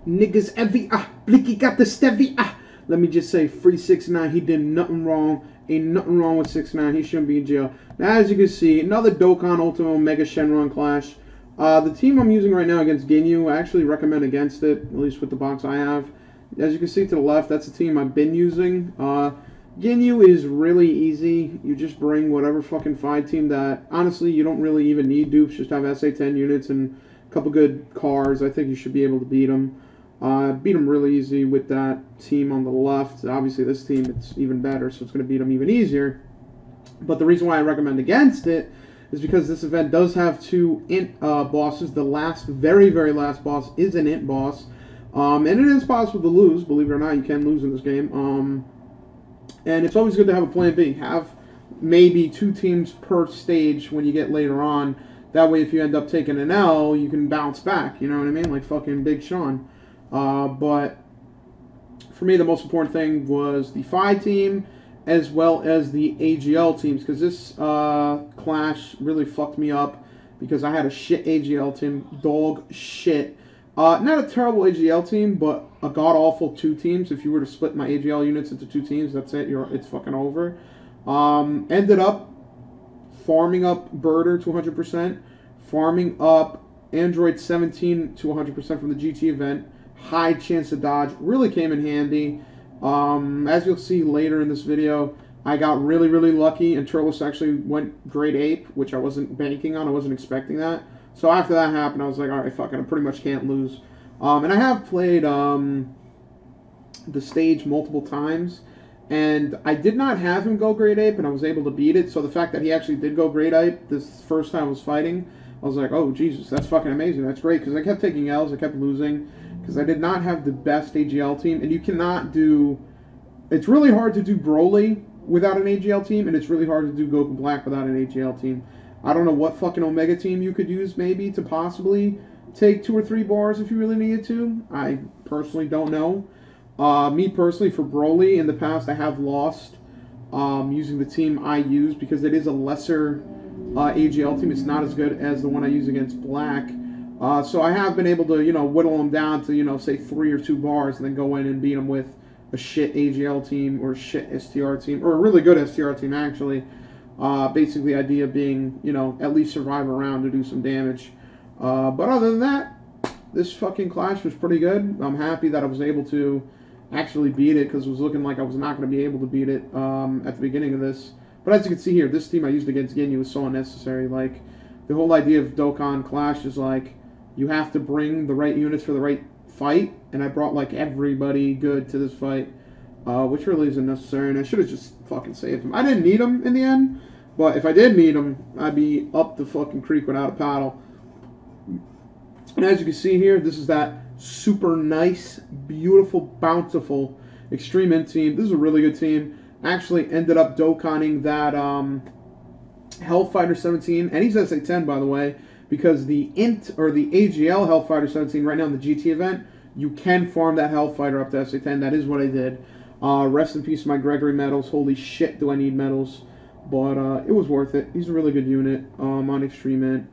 Niggas every Blicky got the stevie Let me just say, free 6ix9ine. He did nothing wrong. Ain't nothing wrong with 6ix9ine. He shouldn't be in jail. Now, as you can see, another Dokkan Ultimo Omega Shenron Clash. The team I'm using right now against Ginyu, I actually recommend against it, at least with the box I have. As you can see to the left, that's the team I've been using. Ginyu is really easy. You just bring whatever fucking fight team that, honestly, you don't really even need dupes. Just have SA10 units and a couple good cars. I think you should be able to beat them. Beat them really easy with that team on the left. Obviously, this team, it's even better, so it's going to beat them even easier. But the reason why I recommend against it is because this event does have 2 int bosses. The last, very, very last boss is an int boss. And it is possible to lose. Believe it or not, you can lose in this game. And it's always good to have a plan B. Have maybe 2 teams per stage when you get later on. That way, if you end up taking an L, you can bounce back. You know what I mean? Like fucking Big Sean. But for me, the most important thing was the Phi team as well as the AGL teams. Because this clash really fucked me up. Because I had a shit AGL team. Dog shit. Not a terrible AGL team, but a god-awful 2 teams. If you were to split my AGL units into 2 teams, that's it. It's fucking over. Ended up farming up Birder to 100%. Farming up Android 17 to 100% from the GT event. High chance to dodge. Really came in handy. As you'll see later in this video, I got really, really lucky. And Turles actually went grade ape, which I wasn't banking on. I wasn't expecting that. So after that happened, I was like, all right, fuck it, I pretty much can't lose. And I have played the stage multiple times, and I did not have him go grade ape, and I was able to beat it. So the fact that he actually did go grade ape this first time I was fighting, I was like, oh, Jesus, that's fucking amazing. That's great, because I kept taking L's, I kept losing, because I did not have the best AGL team, and you cannot do... It's really hard to do Broly without an AGL team, and it's really hard to do Goku Black without an AGL team. I don't know what fucking Omega team you could use, maybe, to possibly take 2 or 3 bars if you really needed to. I personally don't know. Me personally, for Broly, in the past, I have lost using the team I use because it is a lesser AGL team. It's not as good as the one I use against Black. So I have been able to, you know, whittle them down to, you know, say 3 or 2 bars and then go in and beat them with a shit AGL team or a shit STR team, or a really good STR team, actually. Basically, the idea being, you know, at least survive a round to do some damage. But other than that, this fucking clash was pretty good. I'm happy that I was able to actually beat it, because it was looking like I was not going to be able to beat it at the beginning of this. But as you can see here, this team I used against Ginyu was so unnecessary. Like, the whole idea of Dokkan Clash is like, you have to bring the right units for the right fight, and I brought like everybody good to this fight. Which really isn't necessary, and I should have just fucking saved him. I didn't need him in the end, but if I did need him, I'd be up the fucking creek without a paddle. And as you can see here, this is that super nice, beautiful, bountiful Extreme Int team. This is a really good team. Actually ended up Dokkaning that Hellfighter 17, and he's SA10, by the way, because the Int, or the AGL Hellfighter 17, right now in the GT event, you can farm that Hellfighter up to SA10. That is what I did. Rest in peace, my Gregory medals. Holy shit, do I need medals? But it was worth it. He's a really good unit on Extreme Int.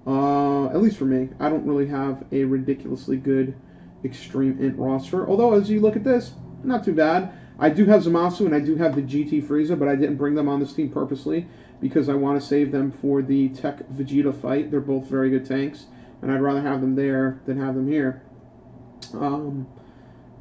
At least for me. I don't really have a ridiculously good Extreme Int roster. Although, as you look at this, not too bad. I do have Zamasu and I do have the GT Frieza, but I didn't bring them on this team purposely because I want to save them for the Tech Vegeta fight. They're both very good tanks, and I'd rather have them there than have them here.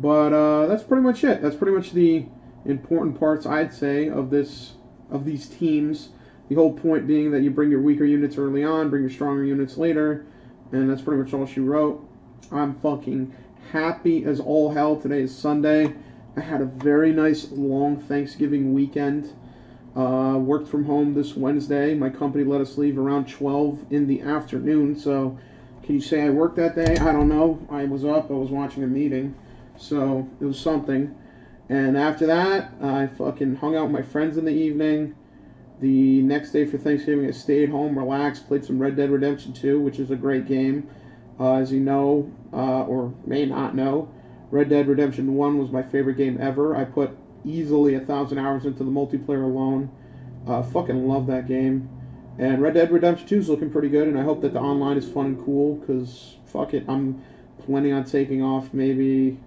But that's pretty much it. That's pretty much the important parts, I'd say, of these teams. The whole point being that you bring your weaker units early on, bring your stronger units later, and that's pretty much all she wrote. I'm fucking happy as all hell. Today is Sunday. I had a very nice long Thanksgiving weekend. Worked from home this Wednesday. My company let us leave around 12 in the afternoon, so can you say I worked that day? I don't know. I was up. I was watching a meeting. So, it was something. And after that, I fucking hung out with my friends in the evening. The next day for Thanksgiving, I stayed home, relaxed, played some Red Dead Redemption 2, which is a great game. As you know, or may not know, Red Dead Redemption 1 was my favorite game ever. I put easily 1,000 hours into the multiplayer alone. Fucking love that game. And Red Dead Redemption 2 is looking pretty good, and I hope that the online is fun and cool, because, fuck it, I'm planning on taking off maybe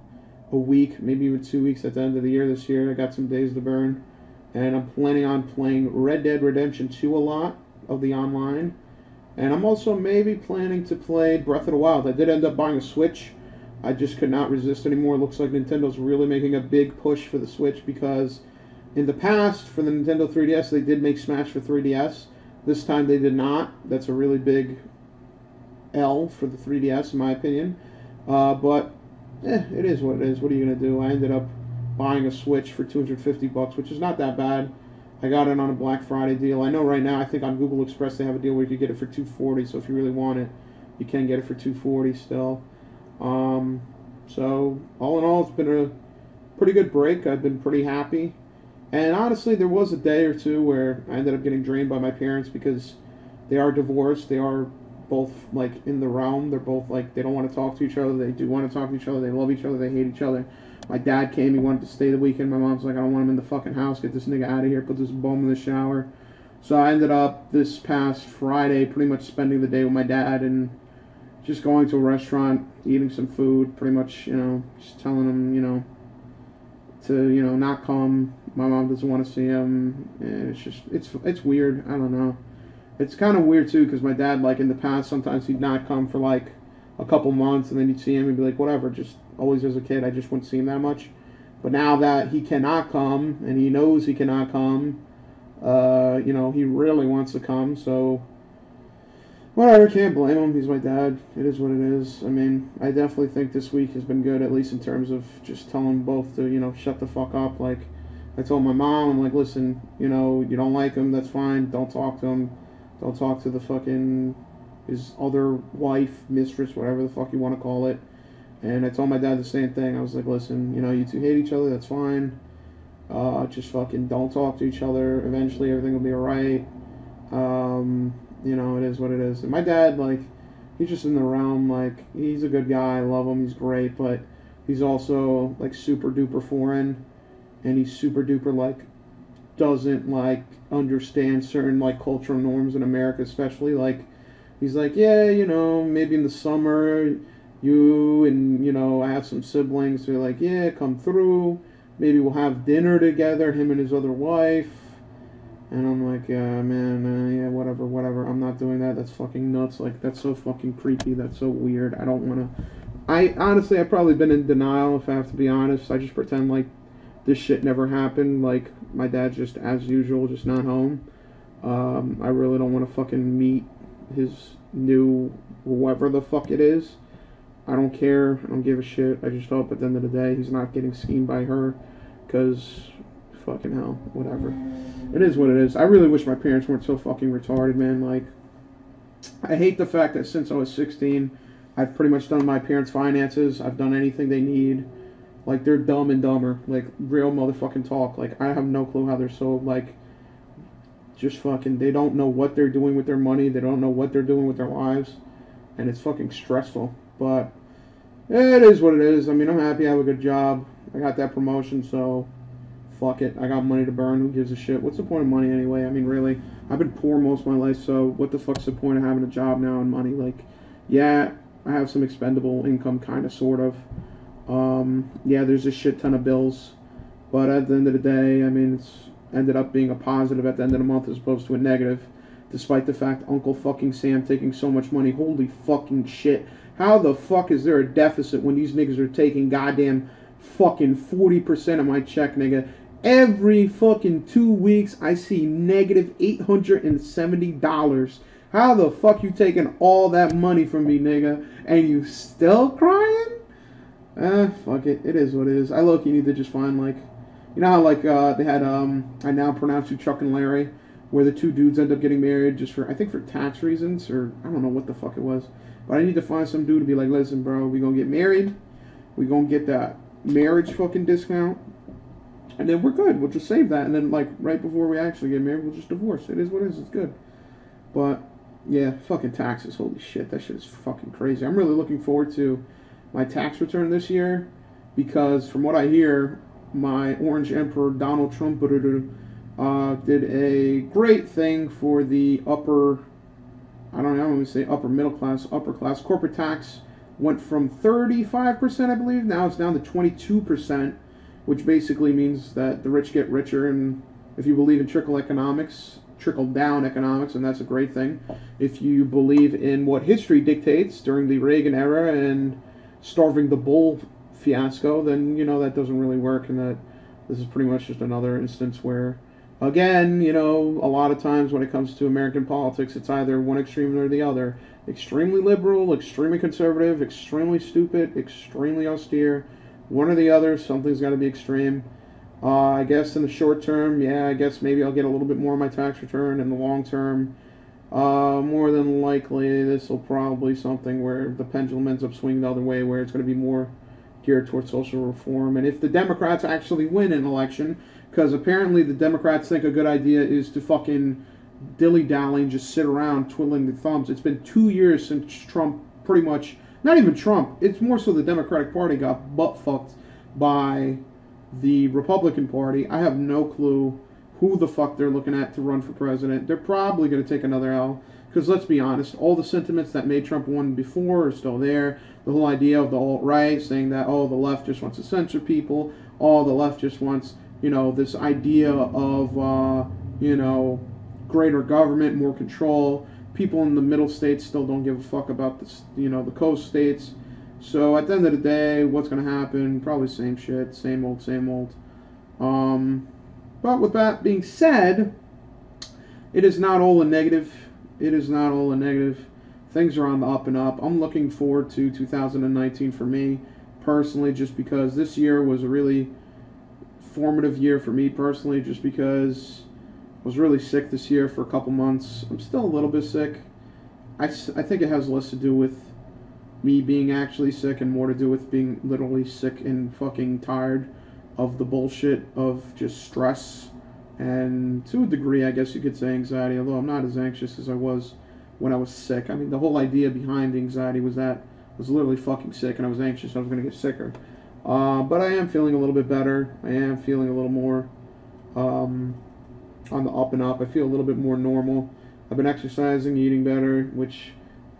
a week, maybe even 2 weeks at the end of the year this year. I got some days to burn. And I'm planning on playing Red Dead Redemption 2 a lot of the online. And I'm also maybe planning to play Breath of the Wild. I did end up buying a Switch. I just could not resist anymore. It looks like Nintendo's really making a big push for the Switch because in the past, for the Nintendo 3DS, they did make Smash for 3DS. This time they did not. That's a really big L for the 3DS, in my opinion. But it is what it is. What are you going to do? I ended up buying a Switch for $250, which is not that bad. I got it on a Black Friday deal. I know right now, I think on Google Express they have a deal where you could get it for $240. So if you really want it, you can get it for $240 still. So all in all, it's been a pretty good break. I've been pretty happy. And honestly, there was a day or two where I ended up getting drained by my parents because they are divorced. They are both, like, in the realm. They're both, like, they don't want to talk to each other. They do want to talk to each other. They love each other. They hate each other. My dad came. He wanted to stay the weekend. My mom's like, I don't want him in the fucking house. Get this nigga out of here. Put this bum in the shower. So I ended up this past Friday pretty much spending the day with my dad and just going to a restaurant, eating some food, pretty much, just telling him, to, not come. My mom doesn't want to see him. And it's just, it's weird. I don't know. It's kind of weird, too, because my dad, like, in the past, sometimes he'd not come for, like, a couple months, and then you'd see him and be like, whatever, just always as a kid, I just wouldn't see him that much. But now that he cannot come, and he knows he cannot come, he really wants to come, so whatever, can't blame him. He's my dad. It is what it is. I mean, I definitely think this week has been good, at least in terms of just telling both to, shut the fuck up. Like, I told my mom, I'm like, listen, you don't like him, that's fine, don't talk to him. Don't talk to the fucking, his other wife, mistress, whatever the fuck you want to call it. And I told my dad the same thing. I was like, listen, you two hate each other, that's fine. Just fucking don't talk to each other. Eventually everything will be alright. It is what it is. And my dad, like, he's just in the realm, like, he's a good guy, I love him, he's great, but he's also, like, super duper foreign. And he's super duper, like, doesn't, like, understand certain, like, cultural norms in America, especially. Like, he's like, yeah, maybe in the summer you and, I have some siblings who are like, yeah, come through, maybe we'll have dinner together, him and his other wife. And I'm like, yeah, man, yeah, whatever, I'm not doing that. That's fucking nuts. Like, that's so fucking creepy. That's so weird. I don't want to. Honestly, I've probably been in denial, if I have to be honest. I just pretend like this shit never happened. Like, my dad's just, as usual, just not home. I really don't want to fucking meet his new whoever the fuck it is. I don't care. I don't give a shit. I just hope at the end of the day he's not getting schemed by her. Because, fucking hell, whatever. It is what it is. I really wish my parents weren't so fucking retarded, man. Like, I hate the fact that since I was 16, I've pretty much done my parents' finances. I've done anything they need. Like, they're dumb and dumber. Like, real motherfucking talk. Like, I have no clue how they're so, like, just fucking, they don't know what they're doing with their money. They don't know what they're doing with their lives. And it's fucking stressful. But it is what it is. I mean, I'm happy I have a good job. I got that promotion, so fuck it. I got money to burn. Who gives a shit? What's the point of money anyway? I mean, really, I've been poor most of my life, so what the fuck's the point of having a job now and money? Like, yeah, I have some expendable income, kind of, sort of. Yeah, there's a shit ton of bills, but at the end of the day, I mean, it's ended up being a positive at the end of the month as opposed to a negative, despite the fact Uncle fucking Sam taking so much money. Holy fucking shit. How the fuck is there a deficit when these niggas are taking goddamn fucking 40% of my check, nigga? Every fucking 2 weeks, I see negative $870. How the fuck you taking all that money from me, nigga? And you still crying? Fuck it. It is what it is. I look, you need to just find, like, you know how, like, they had, I Now Pronounce You Chuck and Larry, where the two dudes end up getting married just for, I think for tax reasons, or I don't know what the fuck it was. But I need to find some dude to be like, listen, bro, we gonna get married, we gonna get that marriage fucking discount, and then we're good. We'll just save that, and then, like, right before we actually get married, we'll just divorce. It is what it is. It's good. But, yeah, fucking taxes. Holy shit, that shit is fucking crazy. I'm really looking forward to my tax return this year, because from what I hear, my Orange Emperor Donald Trump did a great thing for the upper, I don't know, I'm going to say upper middle class, upper class corporate tax went from 35%, I believe, now it's down to 22%, which basically means that the rich get richer, and if you believe in trickle down economics, and that's a great thing. If you believe in what history dictates during the Reagan era and starving the bull fiasco, then, you know, that doesn't really work, and that this is pretty much just another instance where, again, you know, a lot of times when it comes to American politics, it's either one extreme or the other. Extremely liberal, extremely conservative, extremely stupid, extremely austere. One or the other, something's got to be extreme. I guess in the short term, yeah, I guess maybe I'll get a little bit more on my tax return. In the long term, more than likely, this will probably something where the pendulum ends up swinging the other way, where it's going to be more geared towards social reform. And if the Democrats actually win an election, because apparently the Democrats think a good idea is to fucking dilly-dally and just sit around twiddling their thumbs. It's been 2 years since Trump pretty much, not even Trump, it's more so the Democratic Party got butt-fucked by the Republican Party. I have no clue who the fuck they're looking at to run for president. They're probably going to take another L, because let's be honest, all the sentiments that made Trump win before are still there. The whole idea of the alt-right saying that, oh, the left just wants to censor people, oh, the left just wants, you know, this idea of, you know, greater government, more control. People in the middle states still don't give a fuck about this, you know, the coast states. So at the end of the day, what's going to happen? Probably same shit, same old, same old. But with that being said, it is not all a negative. It is not all a negative. Things are on the up and up. I'm looking forward to 2019 for me personally, just because this year was a really formative year for me personally, just because I was really sick this year for a couple months. I'm still a little bit sick. I think it has less to do with me being actually sick and more to do with being literally sick and fucking tired of the bullshit of just stress and, to a degree, I guess you could say anxiety, although I'm not as anxious as I was when I was sick. I mean, the whole idea behind anxiety was that I was literally fucking sick and I was anxious I was going to get sicker. But I am feeling a little bit better. I am feeling a little more on the up and up. I feel a little bit more normal. I've been exercising, eating better, which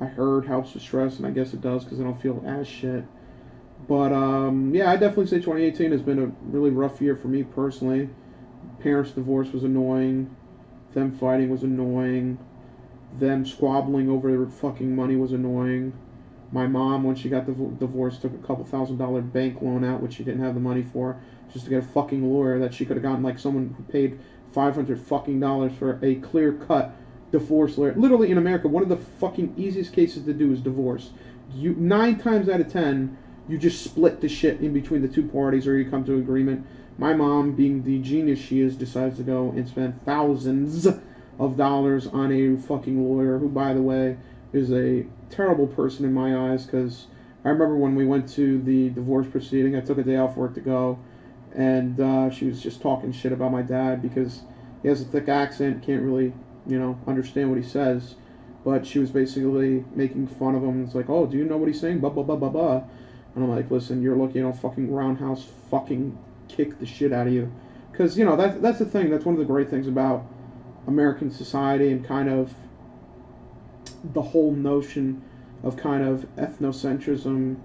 I heard helps with stress, and I guess it does because I don't feel as shit. But, yeah, I definitely say 2018 has been a really rough year for me personally. Parents' divorce was annoying. Them fighting was annoying. Them squabbling over their fucking money was annoying. My mom, when she got divorced, took a couple $1,000 bank loan out, which she didn't have the money for, just to get a fucking lawyer that she could have gotten, like, someone who paid $500 fucking dollars for a clear-cut divorce lawyer. Literally, in America, one of the fucking easiest cases to do is divorce. 9 times out of 10, you just split the shit in between the two parties, or you come to an agreement. My mom, being the genius she is, decides to go and spend thousands of dollars on a fucking lawyer, who, by the way, is a terrible person in my eyes, because I remember when we went to the divorce proceeding, I took a day off work to go, and she was just talking shit about my dad because he has a thick accent, can't really, you know, understand what he says, but she was basically making fun of him. It's like, oh, do you know what he's saying? Blah, blah, blah, blah, blah. And I'm like, listen, you're lucky I don't fucking roundhouse fucking kick the shit out of you. Because, you know, that's the thing. That's one of the great things about American society and kind of the whole notion of kind of ethnocentrism,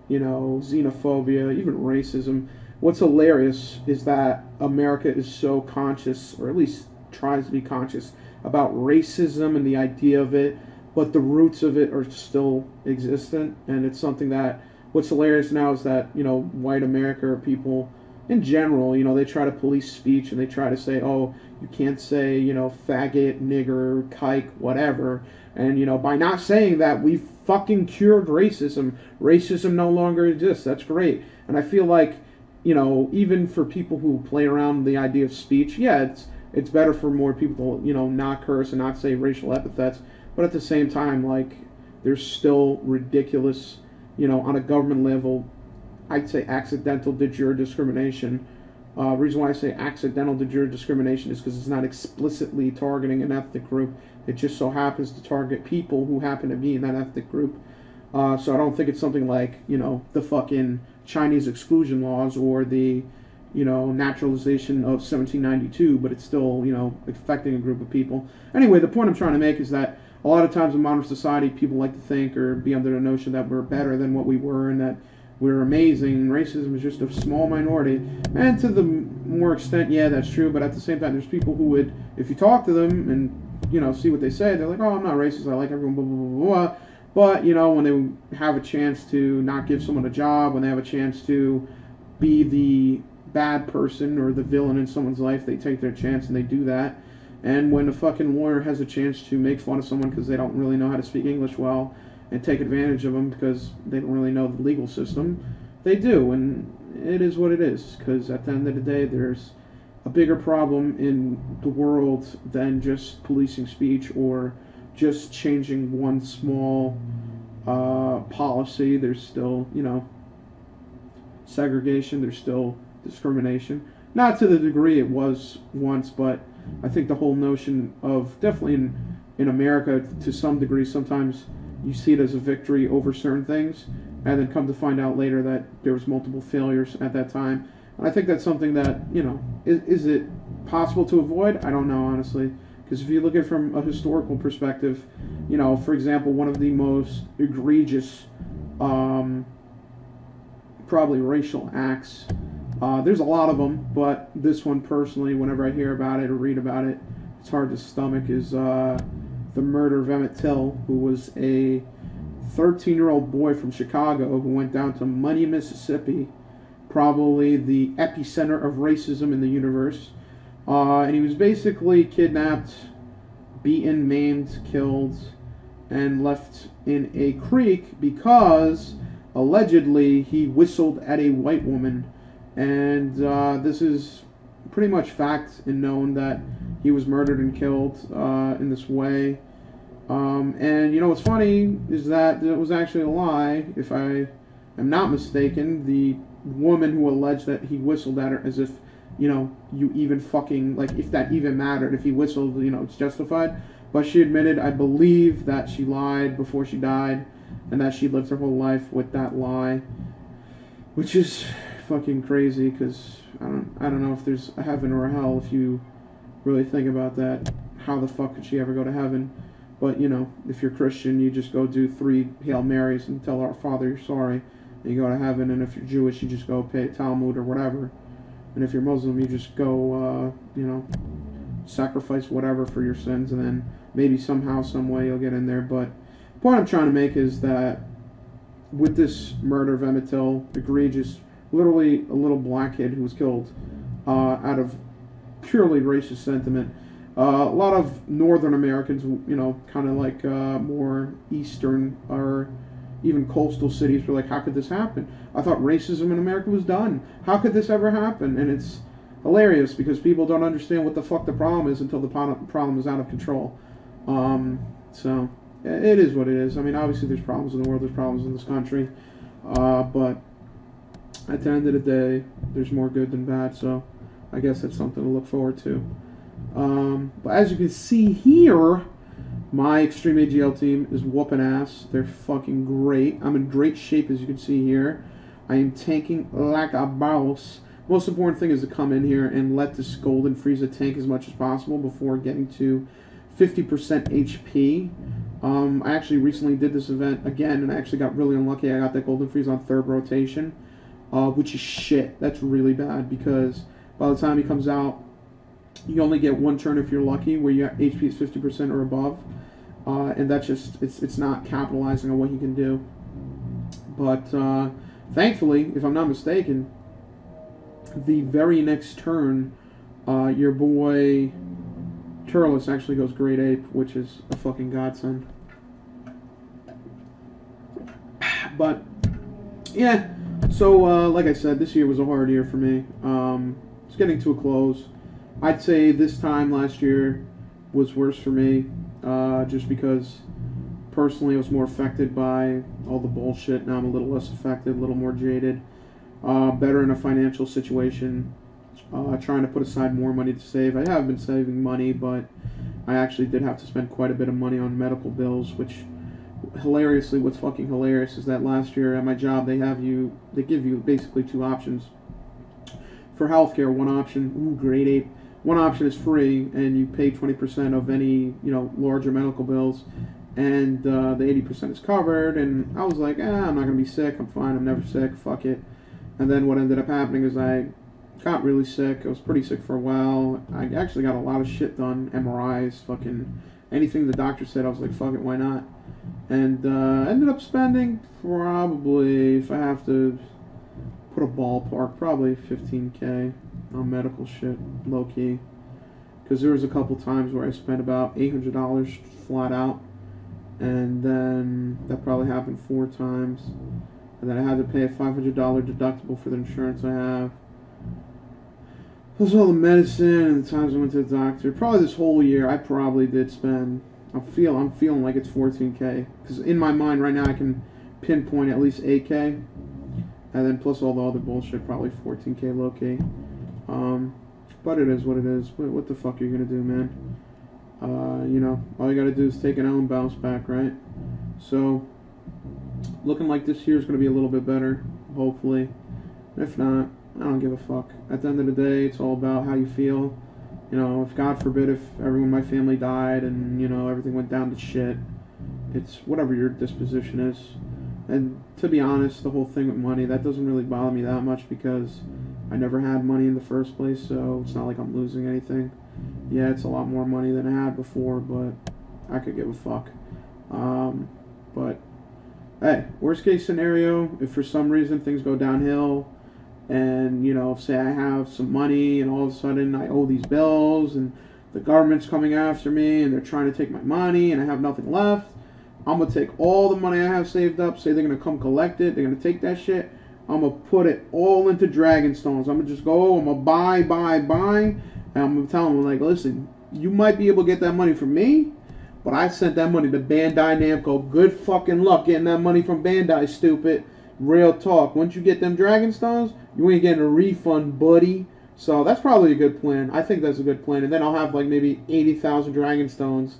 you know, xenophobia, even racism. What's hilarious is that America is so conscious, or at least tries to be conscious, about racism and the idea of it, but the roots of it are still existent. And it's something that, what's hilarious now is that, you know, white America, or people in general, you know, they try to police speech and they try to say, oh, you can't say, you know, faggot, nigger, kike, whatever. And, you know, by not saying that, we've fucking cured racism. Racism no longer exists. That's great. And I feel like, you know, even for people who play around the idea of speech, yeah, it's better for more people to, you know, not curse and not say racial epithets. But at the same time, like, there's still ridiculous, you know, on a government level, I'd say accidental de jure discrimination. Reason why I say accidental de jure discrimination is because it's not explicitly targeting an ethnic group. It just so happens to target people who happen to be in that ethnic group. So I don't think it's something like, you know, the fucking Chinese exclusion laws or the, you know, naturalization of 1792, but it's still, you know, affecting a group of people. Anyway, the point I'm trying to make is that a lot of times in modern society, people like to think or be under the notion that we're better than what we were and that we're amazing. Racism is just a small minority. And to the more extent, yeah, that's true. But at the same time, there's people who would, if you talk to them and, you know, see what they say, they're like, oh, I'm not racist. I like everyone, blah, blah, blah, blah. But, you know, when they have a chance to not give someone a job, when they have a chance to be the bad person or the villain in someone's life, they take their chance and they do that. And when a fucking lawyer has a chance to make fun of someone because they don't really know how to speak English well and take advantage of them because they don't really know the legal system, they do. And it is what it is, because at the end of the day, there's a bigger problem in the world than just policing speech or just changing one small policy. There's still, you know, segregation. There's still discrimination. Not to the degree it was once, but I think the whole notion of, definitely in America to some degree, sometimes you see it as a victory over certain things, and then come to find out later that there was multiple failures at that time. And I think that's something that, you know, is it possible to avoid? I don't know, honestly. Because if you look at it from a historical perspective, you know, for example, one of the most egregious, probably racial acts, there's a lot of them, but this one personally, whenever I hear about it or read about it, it's hard to stomach, is the murder of Emmett Till, who was a 13-year-old boy from Chicago who went down to Money, Mississippi, probably the epicenter of racism in the universe. And he was basically kidnapped, beaten, maimed, killed, and left in a creek because allegedly he whistled at a white woman. And this is pretty much fact and known that he was murdered and killed in this way. And you know what's funny is that it was actually a lie. If I am not mistaken, the woman who alleged that he whistled at her, as if, you know, you even fucking, like, if that even mattered, if he whistled, you know, it's justified. But she admitted, I believe, that she lied before she died, and that she lived her whole life with that lie, which is fucking crazy, because I don't know if there's a heaven or a hell. If you really think about that, how the fuck could she ever go to heaven? But, you know, if you're Christian, you just go do 3 Hail Marys and tell our Father you're sorry, and you go to heaven. And if you're Jewish, you just go pay Talmud or whatever. And if you're Muslim, you just go, you know, sacrifice whatever for your sins, and then maybe somehow, some way you'll get in there. But the point I'm trying to make is that with this murder of Emmett Till, egregious, literally a little black kid who was killed out of purely racist sentiment. A lot of Northern Americans, you know, kind of like more Eastern or even coastal cities were like, how could this happen? I thought racism in America was done. How could this ever happen? And it's hilarious because people don't understand what the fuck the problem is until the problem is out of control. So it is what it is. I mean, obviously there's problems in the world, there's problems in this country, but at the end of the day, there's more good than bad, so I guess that's something to look forward to. But as you can see here, my Extreme AGL team is whooping ass. They're fucking great. I'm in great shape, as you can see here. I am tanking like a boss. Most important thing is to come in here and let this Golden Frieza tank as much as possible before getting to 50% HP. I actually recently did this event again, and I actually got really unlucky. I got that Golden Frieza on 3rd rotation, which is shit. That's really bad, because by the time he comes out, you only get 1 turn if you're lucky, where your HP is 50% or above. And that's just, it's not capitalizing on what he can do. But thankfully, if I'm not mistaken, the very next turn, your boy Turles actually goes Great Ape, which is a fucking godsend. But yeah, so like I said, this year was a hard year for me. It's getting to a close. I'd say this time last year was worse for me, just because personally I was more affected by all the bullshit. Now I'm a little less affected, a little more jaded, better in a financial situation, trying to put aside more money to save. I have been saving money, but I actually did have to spend quite a bit of money on medical bills, which hilariously, what's fucking hilarious is that last year at my job they give you basically 2 options for healthcare. One option, ooh, Great Ape. One option is free, and you pay 20% of any, you know, larger medical bills. and the 80% is covered, and I was like, I'm not going to be sick, I'm fine, I'm never sick, fuck it. And then what ended up happening is I got really sick. I was pretty sick for a while. I actually got a lot of shit done, MRIs, fucking anything the doctor said, I was like, fuck it, why not? And ended up spending probably, if I have to put a ballpark, probably $15K on medical shit, low-key. Because there was a couple times where I spent about $800 flat out, and then that probably happened 4 times. And then I had to pay a $500 deductible for the insurance I have. Plus all the medicine and the times I went to the doctor. Probably this whole year, I probably did spend. I'm feeling like it's 14K, because in my mind right now I can pinpoint at least 8K, and then plus all the other bullshit, probably 14K low key. But it is what it is. What the fuck are you gonna do, man? You know, all you gotta do is take an L and bounce back, right? So, looking like this year is gonna be a little bit better, hopefully. If not, I don't give a fuck. At the end of the day, it's all about how you feel. You know, if God forbid, if everyone in my family died and, you know, everything went down to shit, it's whatever your disposition is. And to be honest, the whole thing with money, that doesn't really bother me that much, because I never had money in the first place, so it's not like I'm losing anything. Yeah, it's a lot more money than I had before, but I could give a fuck. But, hey, worst case scenario, if for some reason things go downhill, and, you know, say I have some money and all of a sudden I owe these bills and the government's coming after me and they're trying to take my money and I have nothing left, I'm going to take all the money I have saved up, say they're going to come collect it, they're going to take that shit, I'm going to put it all into Dragonstones. I'm going to just go, I'm going to buy, and I'm going to tell them, like, listen, you might be able to get that money from me, but I sent that money to Bandai Namco. Good fucking luck getting that money from Bandai, stupid. Real talk. Once you get them Dragonstones, you ain't getting a refund, buddy. So that's probably a good plan. I think that's a good plan. And then I'll have like maybe 80,000 Dragonstones.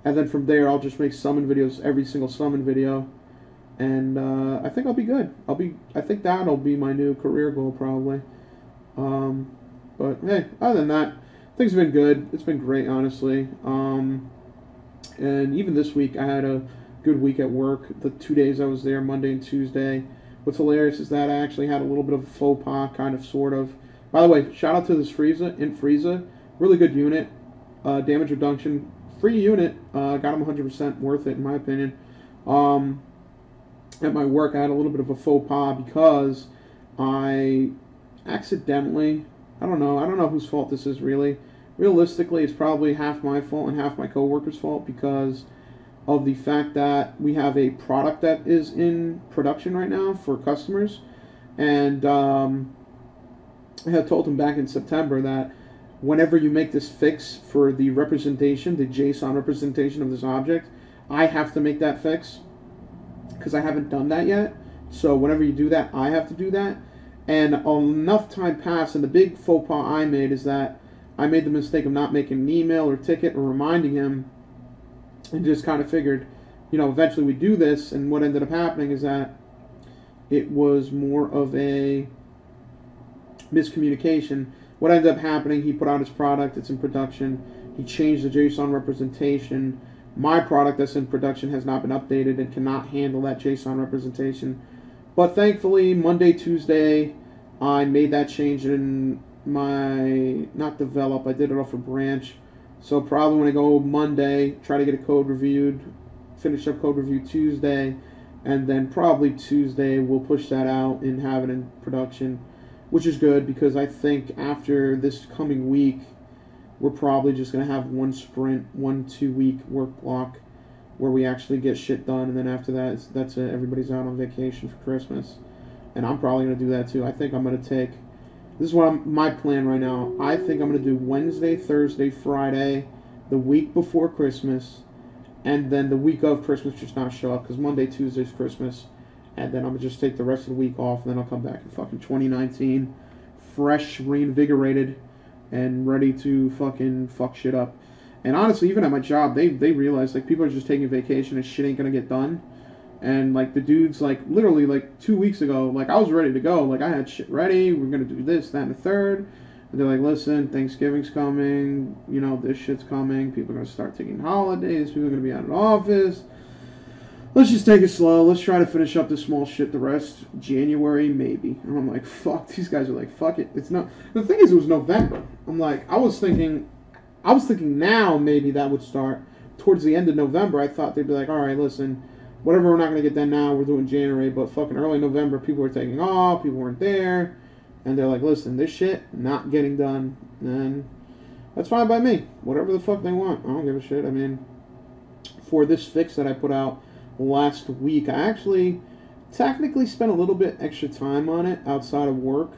And then from there, I'll just make summon videos, every single summon video. And I think I'll be good. I think that'll be my new career goal, probably. But hey, other than that, things have been good. It's been great, honestly. And even this week, I had a good week at work. The 2 days I was there, Monday and Tuesday. What's hilarious is that I actually had a little bit of a faux pas, kind of, sort of. By the way, shout out to this Frieza. Really good unit. Damage reduction. Free unit. Got him 100% worth it, in my opinion. At my work, I had a little bit of a faux pas because I accidentally, I don't know whose fault this is really. Realistically, it's probably half my fault and half my coworker's fault, because of the fact that we have a product that is in production right now for customers. And I had told him back in September that whenever you make this fix for the representation, the JSON representation of this object, I have to make that fix, because I haven't done that yet. So whenever you do that, I have to do that. And enough time passed, and the big faux pas I made is that I made the mistake of not making an email or ticket or reminding him, and just kind of figured, you know, eventually we do this. And what ended up happening is that it was more of a miscommunication. What ended up happening, he put out his product, it's in production, he changed the JSON representation. My product that's in production has not been updated and cannot handle that JSON representation. But thankfully, Monday, Tuesday, I made that change in my, not develop, I did it off a branch. So probably when I go Monday, try to get a code reviewed, finish up code review Tuesday, and then probably Tuesday we'll push that out and have it in production, which is good, because I think after this coming week, we're probably just going to have one sprint, 1-2 week work block where we actually get shit done, and then after that, that's it. Everybody's out on vacation for Christmas, and I'm probably going to do that too. I think I'm going to take, this is what my plan right now. I think I'm going to do Wednesday, Thursday, Friday, the week before Christmas, and then the week of Christmas just not show up, because Monday, Tuesday's Christmas, and then I'm going to just take the rest of the week off, and then I'll come back in fucking 2019, fresh, reinvigorated, and ready to fucking fuck shit up. And honestly, even at my job, they realize, like, people are just taking vacation and shit ain't going to get done. And, like, the dudes, like, literally, like, 2 weeks ago, like, I was ready to go. Like, I had shit ready. We're going to do this, that, and the third. And they're like, listen, Thanksgiving's coming. You know, this shit's coming. People are going to start taking holidays. People are going to be out of office. let's just take it slow. Let's try to finish up this small shit. The rest, January, maybe. And I'm like, fuck. These guys are like, fuck it. It's not. The thing is, it was November. I'm like, I was thinking now maybe that would start towards the end of November. I thought they'd be like, all right, listen, whatever we're not going to get done now, we're doing January. But fucking early November, people were taking off. People weren't there. And they're like, listen, this shit not getting done. And that's fine by me. Whatever the fuck they want. I don't give a shit. I mean, for this fix that I put out last week, I actually technically spent a little bit extra time on it outside of work,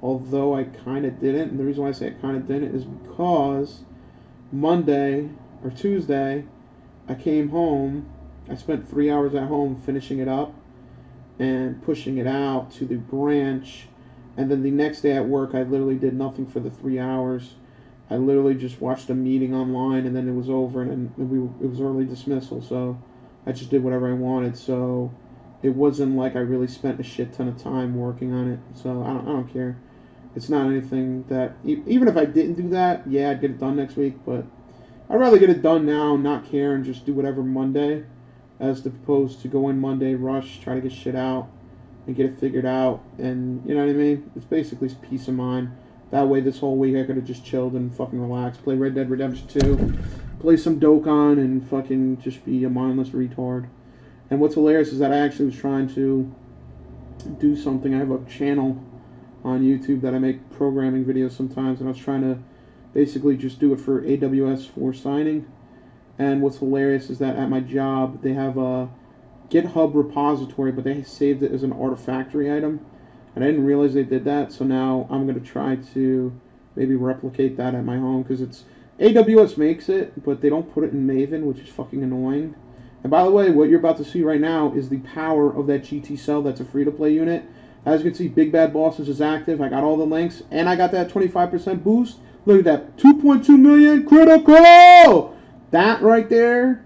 although I kind of didn't. And the reason why I say I kind of didn't is because Monday or Tuesday I came home. I spent 3 hours at home finishing it up and pushing it out to the branch, and then the next day at work I literally did nothing for the 3 hours. I literally just watched a meeting online, and then it was over, and then it was early dismissal, so I just did whatever I wanted. So it wasn't like I really spent a shit ton of time working on it. So I don't care. It's not anything that, even if I didn't do that, yeah, I'd get it done next week, but I'd rather get it done now and not care and just do whatever Monday, as opposed to go in Monday, rush, try to get shit out and get it figured out. And you know what I mean? It's basically peace of mind. That way, this whole week I could have just chilled and fucking relaxed, play Red Dead Redemption 2, play some Dokkan, and fucking just be a mindless retard. And what's hilarious is that I actually was trying to do something. I have a channel on YouTube that I make programming videos sometimes, and I was trying to basically just do it for AWS for signing. And what's hilarious is that at my job, they have a GitHub repository, but they saved it as an Artifactory item. And I didn't realize they did that, so now I'm going to try to maybe replicate that at my home, because it's AWS makes it, but they don't put it in Maven, which is fucking annoying. And by the way, what you're about to see right now is the power of that GT cell. That's a free-to-play unit. As you can see, Big Bad Bosses is active. I got all the links, and I got that 25% boost. Look at that, 2.2 million critical! That right there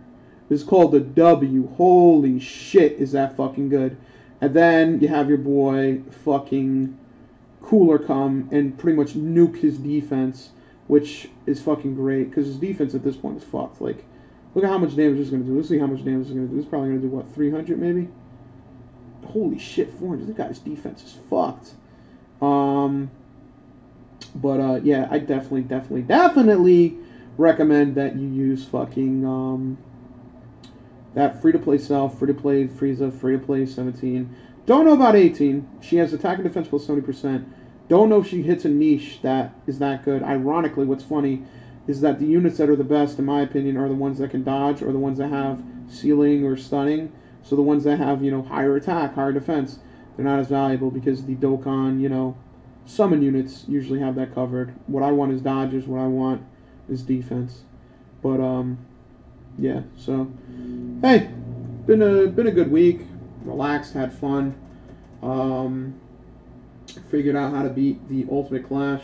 is called the W. Holy shit, is that fucking good. And then you have your boy fucking Cooler come and pretty much nuke his defense, which is fucking great, because his defense at this point is fucked. Like, look at how much damage it's going to do. Let's see how much damage it's going to do. It's probably going to do, what, 300 maybe? Holy shit, 400. This guy's defense is fucked. Yeah, I definitely recommend that you use fucking, that free-to-play Self, free-to-play Frieza, free-to-play 17. Don't know about 18. She has attack and defense plus 70%. Don't know if she hits a niche that is that good. Ironically, what's funny is that the units that are the best, in my opinion, are the ones that can dodge, or the ones that have ceiling or stunning. So the ones that have, you know, higher attack, higher defense, they're not as valuable, because the Dokkan, you know, summon units usually have that covered. What I want is dodges. What I want is defense. But, yeah, so, hey, been a good week. Relaxed, had fun. Figured out how to beat the Ultimate Clash.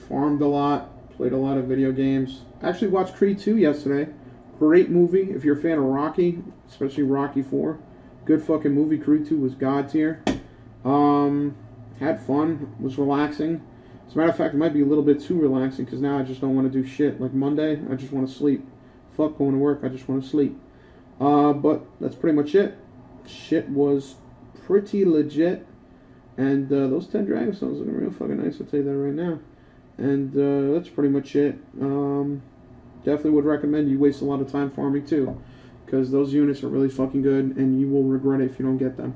Farmed a lot. Played a lot of video games. Actually watched Creed 2 yesterday. Great movie. If you're a fan of Rocky, especially Rocky 4. Good fucking movie. Creed 2 was God tier. Had fun. Was relaxing. As a matter of fact, it might be a little bit too relaxing, because now I just don't want to do shit. Like Monday, I just want to sleep. Fuck going to work, I just want to sleep. But that's pretty much it. Shit was pretty legit. And those 10 Dragon Stones looking real fucking nice, I'll tell you that right now. And that's pretty much it. Definitely would recommend you waste a lot of time farming too, because those units are really fucking good, and you will regret it if you don't get them.